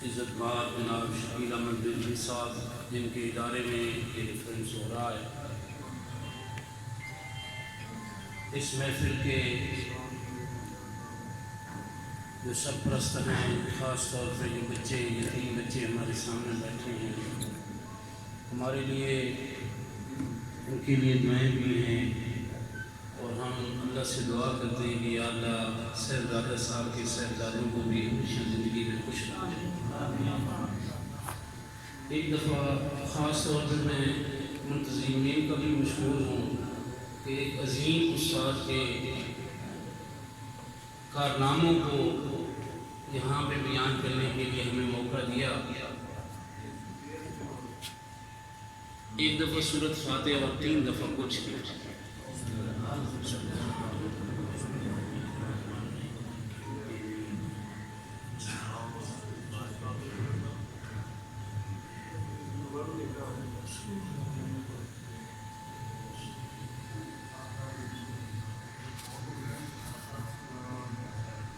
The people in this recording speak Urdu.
عزت مآب جناب شکیل احمد رضوی صاحب، جن کے ادارے میں یہ ریفرنس ہو رہا ہے، اس محفل کے جو سرپرست ہیں، خاص طور پہ جو بچے، یتیم بچے ہمارے سامنے بیٹھے ہیں، ہمارے لیے ان کے لیے دعائیں بھی ہیں، اور ہم اللہ سے دعا کرتے ہیں کہ یا اللہ صاحبزادہ صاحب کے صاحبزادوں کو بھی ہمیشہ زندگی میں خوش رکھیں۔ ایک دفعہ خاص طور پر میں منتظمین کا بھی مشکور ہوں کہ ایک عظیم استاد کے کارناموں کو یہاں پہ بیان کرنے کے لیے ہمیں موقع دیا۔ ایک دفعہ سورۃ فاتحہ اور 3 دفعہ کچھ